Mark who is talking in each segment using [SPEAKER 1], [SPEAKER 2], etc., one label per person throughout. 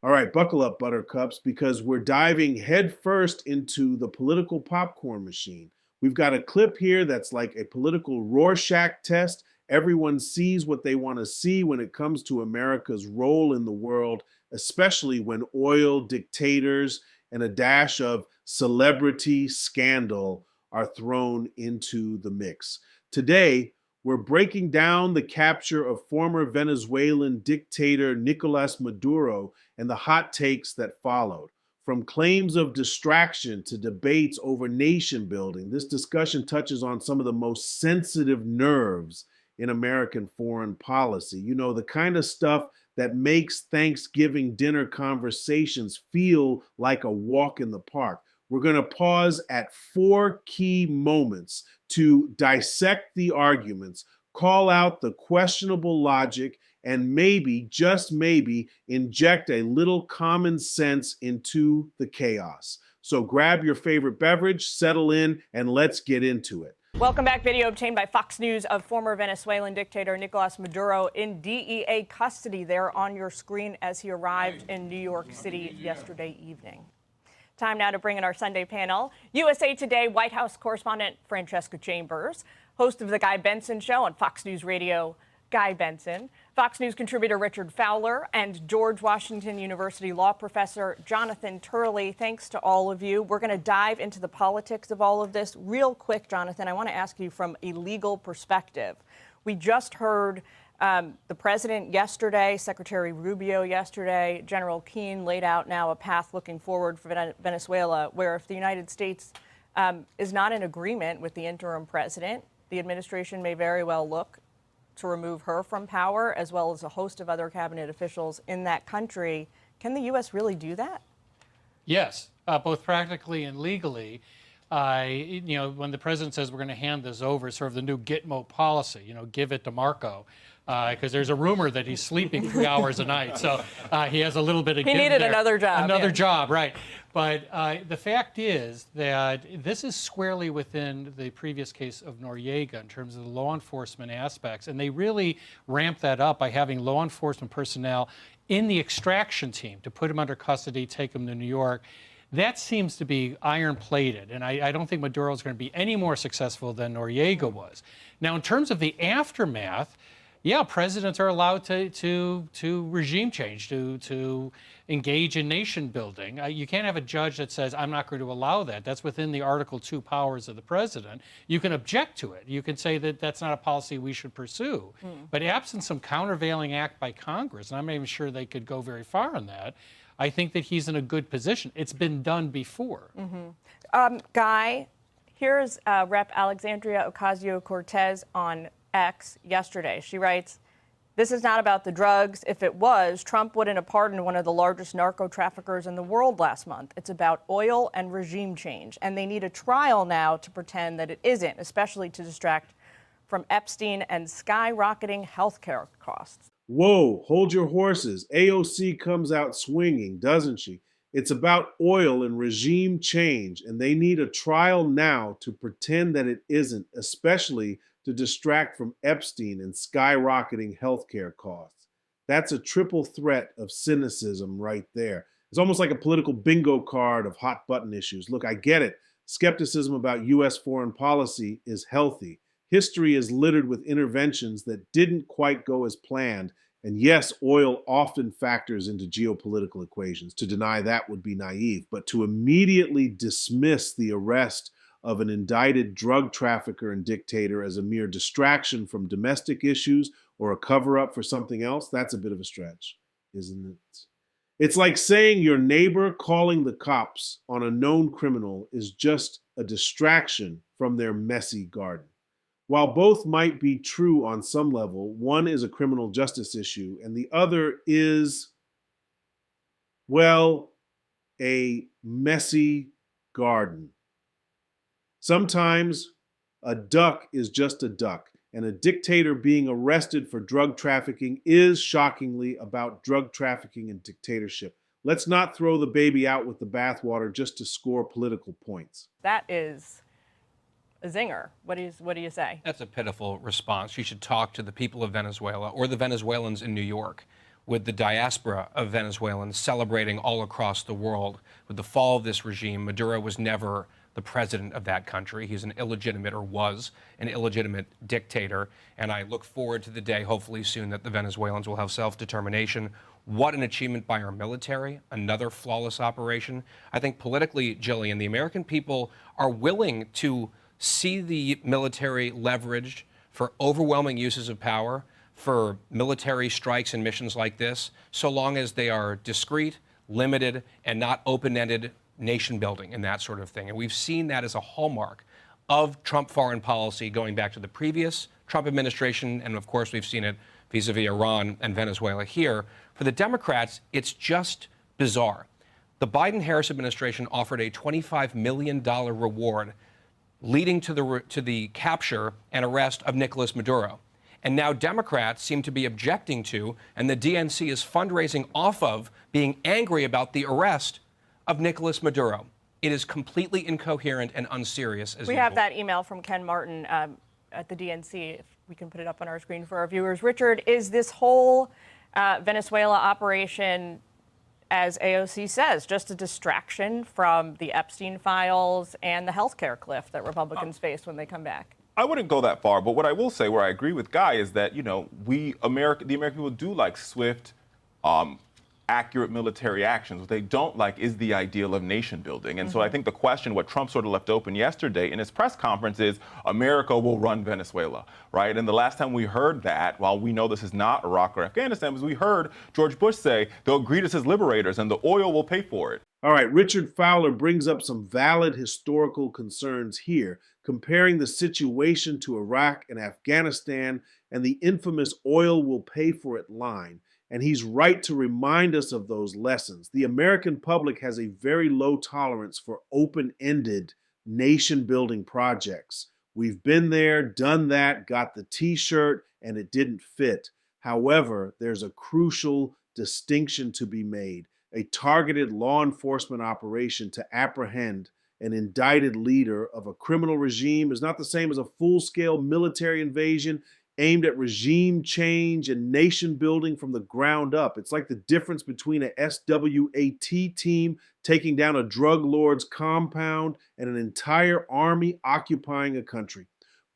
[SPEAKER 1] All right, buckle up, buttercups, because we're diving headfirst into the political popcorn machine. We've got a clip here that's like a political Rorschach test. Everyone sees what they want to see when it comes to America's role in the world, especially when oil dictators and a dash of celebrity scandal are thrown into the mix. Today, we're breaking down the capture of former Venezuelan dictator Nicolás Maduro and the hot takes that followed. From claims of distraction to debates over nation building, this discussion touches on some of the most sensitive nerves in American foreign policy. You know, the kind of stuff that makes Thanksgiving dinner conversations feel like a walk in the park. We're going to pause at 4 key moments to dissect the arguments, call out the questionable logic, and maybe, just maybe, inject a little common sense into the chaos. So grab your favorite beverage, settle in, and let's get into it.
[SPEAKER 2] Welcome back. Video obtained by Fox News of former Venezuelan dictator Nicolás Maduro in DEA custody there on your screen as he arrived in New York City yesterday evening. Time now to bring in our Sunday panel. USA Today White House correspondent Francesca Chambers, host of The Guy Benson Show on Fox News Radio, Guy Benson, Fox News contributor Richard Fowler, and George Washington University law professor Jonathan Turley. Thanks to all of you. We're going to dive into the politics of all of this. Real quick, Jonathan, I want to ask you from a legal perspective. We just heard the president yesterday, Secretary Rubio yesterday, General Keane laid out now a path looking forward for Venezuela, where if the United States is not in agreement with the interim president, the administration may very well look to remove her from power, as well as a host of other cabinet officials in that country. Can the U.S. really do that?
[SPEAKER 3] Yes, both practically and legally. When the president says we're going to hand this over, sort of the new Gitmo policy, give it to Marco, because there's a rumor that he's sleeping 3 hours a night. So he has a little bit of
[SPEAKER 2] He needed
[SPEAKER 3] there.
[SPEAKER 2] another job.
[SPEAKER 3] Another job, right. But the fact is that this is squarely within the previous case of Noriega in terms of the law enforcement aspects. And they really ramped that up by having law enforcement personnel in the extraction team to put him under custody, take him to New York. That seems to be iron-plated, and I don't think Maduro is going to be any more successful than Noriega was. Now, in terms of the aftermath, yeah, presidents are allowed to regime change, to engage in nation building. You can't have a judge that says, I'm not going to allow that. That's within the Article 2 powers of the president. You can object to it. You can say that that's not a policy we should pursue. But absent some countervailing act by Congress, and I'm not even sure they could go very far on that, I think that he's in a good position. It's been done before.
[SPEAKER 2] Guy, here's Rep. Alexandria Ocasio-Cortez on X yesterday. She writes, this is not about the drugs. If it was, Trump wouldn't have pardoned one of the largest narco traffickers in the world last month. It's about oil and regime change. And they need a trial now to pretend that it isn't, especially to distract from Epstein and skyrocketing healthcare costs.
[SPEAKER 1] Whoa, hold your horses. AOC comes out swinging, doesn't she? It's about oil and regime change, and they need a trial now to pretend that it isn't, especially to distract from Epstein and skyrocketing healthcare costs. That's a triple threat of cynicism right there. It's almost like a political bingo card of hot button issues. Look, I get it. Skepticism about U.S. foreign policy is healthy. History is littered with interventions that didn't quite go as planned. And yes, oil often factors into geopolitical equations. To deny that would be naive. But to immediately dismiss the arrest of an indicted drug trafficker and dictator as a mere distraction from domestic issues or a cover-up for something else, that's a bit of a stretch, isn't it? It's like saying your neighbor calling the cops on a known criminal is just a distraction from their messy garden. While both might be true on some level, one is a criminal justice issue and the other is, well, a messy garden. Sometimes a duck is just a duck, and a dictator being arrested for drug trafficking is shockingly about drug trafficking and dictatorship. Let's not throw the baby out with the bathwater just to score political points.
[SPEAKER 2] That is a zinger. What do you say?
[SPEAKER 4] That's a pitiful response. You should talk to the people of Venezuela or the Venezuelans in New York. with the diaspora of Venezuelans celebrating all across the world. With the fall of this regime, Maduro was never the president of that country. He's an illegitimate, or was an illegitimate dictator. And I look forward to the day, hopefully soon, that the Venezuelans will have self-determination. What an achievement by our military, another flawless operation. I think politically, Jillian, the American people are willing to see the military leveraged for overwhelming uses of power, for military strikes and missions like this, so long as they are discreet, limited, and not open-ended nation building and that sort of thing. And we've seen that as a hallmark of Trump foreign policy going back to the previous Trump administration. And of course, we've seen it vis-a-vis Iran and Venezuela here. For the Democrats, it's just bizarre. The Biden-Harris administration offered a $25 million reward leading to the capture and arrest of Nicolás Maduro. And now Democrats seem to be objecting to, and the DNC is fundraising off of, being angry about the arrest of Nicolás Maduro. It is completely incoherent and unserious.
[SPEAKER 2] We have that email from Ken Martin at the DNC, if we can put it up on our screen for our viewers. Richard, is this whole Venezuela operation, as AOC says, just a distraction from the Epstein files and the healthcare cliff that Republicans face when they come back?
[SPEAKER 5] I wouldn't go that far, but what I will say, where I agree with Guy, is that, the American people do like swift, accurate military actions. What they don't like is the ideal of nation building. And so I think the question, what Trump sort of left open yesterday in his press conference, is America will run Venezuela, right? And the last time we heard that, while we know this is not Iraq or Afghanistan, was we heard George Bush say they'll greet us as liberators and the oil will pay for it.
[SPEAKER 1] All right, Richard Fowler brings up some valid historical concerns here, comparing the situation to Iraq and Afghanistan and the infamous oil will pay for it line. And he's right to remind us of those lessons. The American public has a very low tolerance for open-ended nation-building projects. We've been there, done that, got the t-shirt, and it didn't fit. However, there's a crucial distinction to be made. A targeted law enforcement operation to apprehend an indicted leader of a criminal regime is not the same as a full-scale military invasion aimed at regime change and nation building from the ground up. It's like the difference between a SWAT team taking down a drug lord's compound and an entire army occupying a country.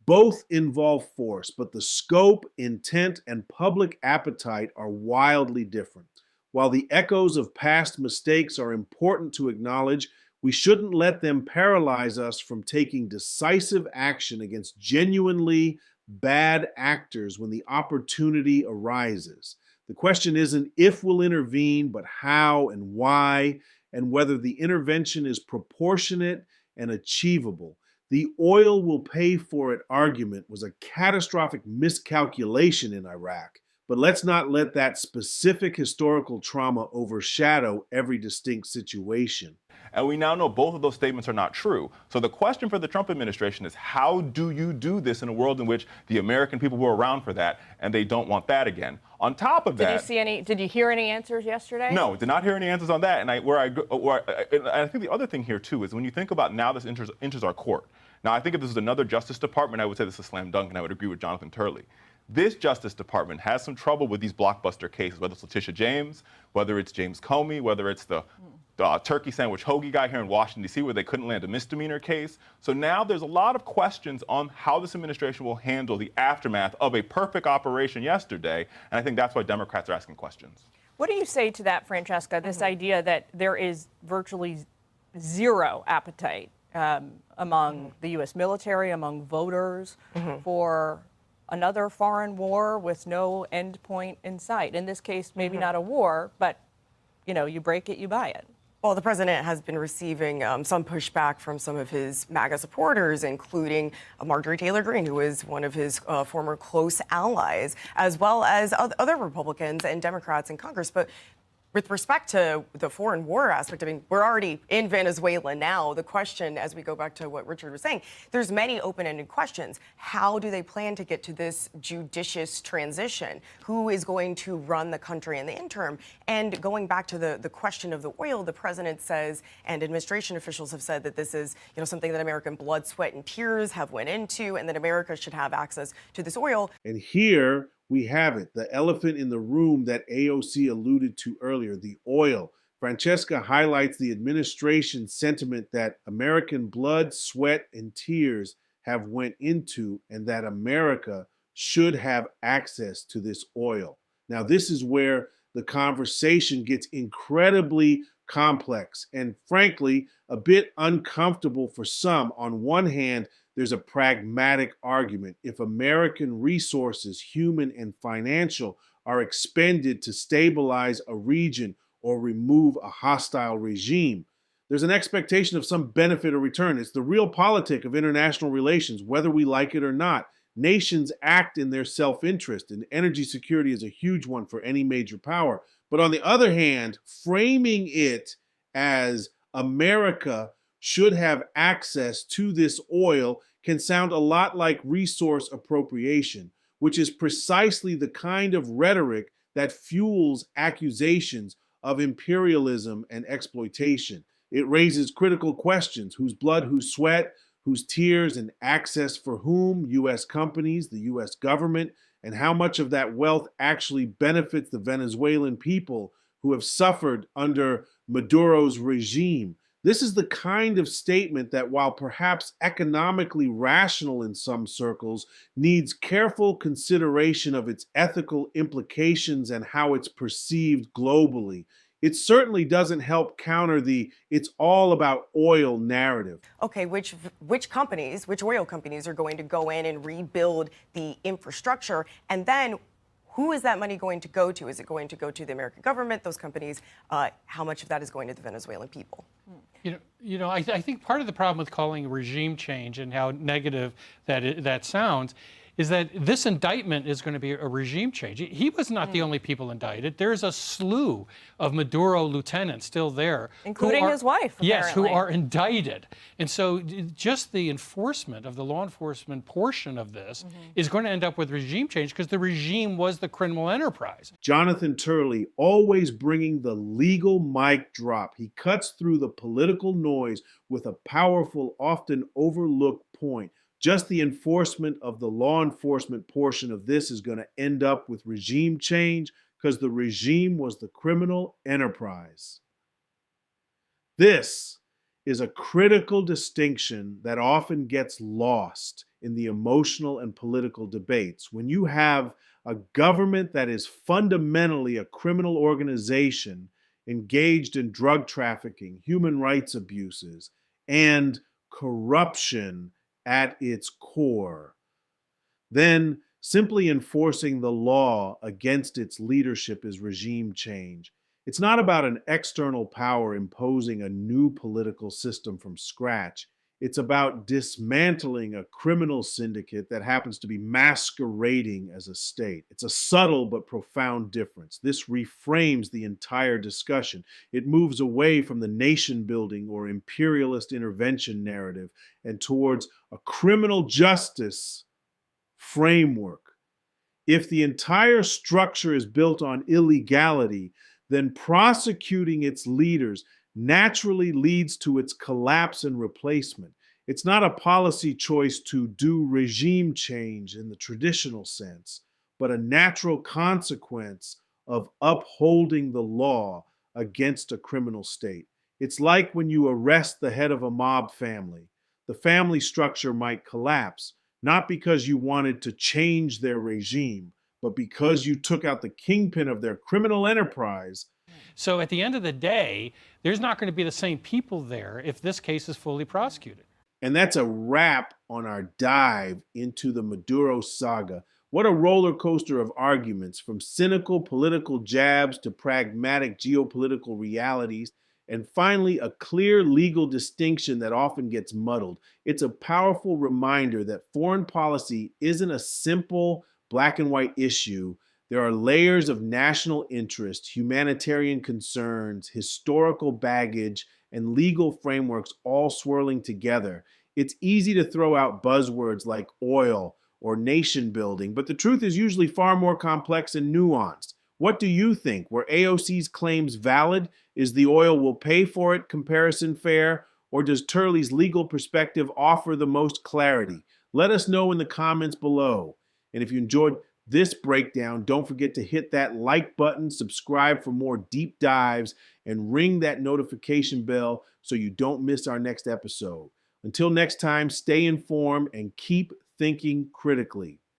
[SPEAKER 1] Both involve force, but the scope, intent, and public appetite are wildly different. While the echoes of past mistakes are important to acknowledge, we shouldn't let them paralyze us from taking decisive action against genuinely bad actors when the opportunity arises. The question isn't if we'll intervene, but how and why, and whether the intervention is proportionate and achievable. The oil will pay for it argument was a catastrophic miscalculation in Iraq. But let's not let that specific historical trauma overshadow every distinct situation.
[SPEAKER 5] And we now know both of those statements are not true. So the question for the Trump administration is, how do you do this in a world in which the American people were around for that and they don't want that again? On top of that,
[SPEAKER 2] did you hear any answers yesterday?
[SPEAKER 5] No, did not hear any answers on that. And I think the other thing here too is when you think about now this enters our court. Now I think if this was another Justice Department, I would say this is a slam dunk, and I would agree with Jonathan Turley. This Justice Department has some trouble with these blockbuster cases, whether it's Letitia James, whether it's James Comey, whether it's the turkey sandwich hoagie guy here in Washington, D.C., where they couldn't land a misdemeanor case. So now there's a lot of questions on how this administration will handle the aftermath of a perfect operation yesterday, and I think that's why Democrats are asking questions.
[SPEAKER 2] What do you say to that, Francesca, this idea that there is virtually zero appetite among the U.S. military, among voters, for another foreign war with no end point in sight? In this case, maybe not a war, but, you break it, you buy it.
[SPEAKER 6] Well, the president has been receiving some pushback from some of his MAGA supporters, including Marjorie Taylor Greene, who is one of his former close allies, as well as other Republicans and Democrats in Congress. But with respect to the foreign war aspect, I mean, we're already in Venezuela now. The question, as we go back to what Richard was saying, there's many open-ended questions. How do they plan to get to this judicious transition? Who is going to run the country in the interim? And going back to the question of the oil, the president says, and administration officials have said that this is, something that American blood, sweat, and tears have went into, and that America should have access to this oil.
[SPEAKER 1] And here We have it, the elephant in the room that AOC alluded to earlier, the oil. Francesca highlights the administration's sentiment that American blood, sweat, and tears have went into, and that America should have access to this oil. Now, this is where the conversation gets incredibly complex and, frankly, a bit uncomfortable for some. On one hand, there's a pragmatic argument. If American resources, human and financial, are expended to stabilize a region or remove a hostile regime, there's an expectation of some benefit or return. It's the real politic of international relations, whether we like it or not. Nations act in their self-interest, and energy security is a huge one for any major power. But on the other hand, framing it as America should have access to this oil can sound a lot like resource appropriation, which is precisely the kind of rhetoric that fuels accusations of imperialism and exploitation. It raises critical questions: whose blood, whose sweat, whose tears, and access for whom? U.S. companies, the U.S. government, and how much of that wealth actually benefits the Venezuelan people who have suffered under Maduro's regime. This is the kind of statement that, while perhaps economically rational in some circles, needs careful consideration of its ethical implications and how it's perceived globally. It certainly doesn't help counter the "it's all about oil" narrative.
[SPEAKER 6] Okay, which oil companies are going to go in and rebuild the infrastructure? And then who is that money going to go to? Is it going to go to the American government, those companies? How much of that is going to the Venezuelan people?
[SPEAKER 3] I think part of the problem with calling regime change and how negative that sounds is that this indictment is going to be a regime change. He was not the only people indicted. There's a slew of Maduro lieutenants still there.
[SPEAKER 2] Including his wife, apparently.
[SPEAKER 3] Yes, who are indicted. And so just the enforcement of the law enforcement portion of this is going to end up with regime change because the regime was the criminal enterprise.
[SPEAKER 1] Jonathan Turley, always bringing the legal mic drop. He cuts through the political noise with a powerful, often overlooked point. Just the enforcement of the law enforcement portion of this is going to end up with regime change because the regime was the criminal enterprise. This is a critical distinction that often gets lost in the emotional and political debates. When you have a government that is fundamentally a criminal organization engaged in drug trafficking, human rights abuses, and corruption at its core, then simply enforcing the law against its leadership is regime change. It's not about an external power imposing a new political system from scratch. It's about dismantling a criminal syndicate that happens to be masquerading as a state. It's a subtle but profound difference. This reframes the entire discussion. It moves away from the nation-building or imperialist intervention narrative and towards a criminal justice framework. If the entire structure is built on illegality, then prosecuting its leaders naturally leads to its collapse and replacement. It's not a policy choice to do regime change in the traditional sense, but a natural consequence of upholding the law against a criminal state. It's like when you arrest the head of a mob family. The family structure might collapse, not because you wanted to change their regime, but because you took out the kingpin of their criminal enterprise.
[SPEAKER 3] So at the end of the day, there's not going to be the same people there if this case is fully prosecuted.
[SPEAKER 1] And that's a wrap on our dive into the Maduro saga. What a roller coaster of arguments, from cynical political jabs to pragmatic geopolitical realities, and finally a clear legal distinction that often gets muddled. It's a powerful reminder that foreign policy isn't a simple black and white issue. There are layers of national interest, humanitarian concerns, historical baggage, and legal frameworks all swirling together. It's easy to throw out buzzwords like oil or nation building, but the truth is usually far more complex and nuanced. What do you think? Were AOC's claims valid? Is the oil will pay for it comparison fair? Or does Turley's legal perspective offer the most clarity? Let us know in the comments below. And if you enjoyed this breakdown, don't forget to hit that like button, subscribe for more deep dives, and ring that notification bell so you don't miss our next episode. Until next time, stay informed and keep thinking critically.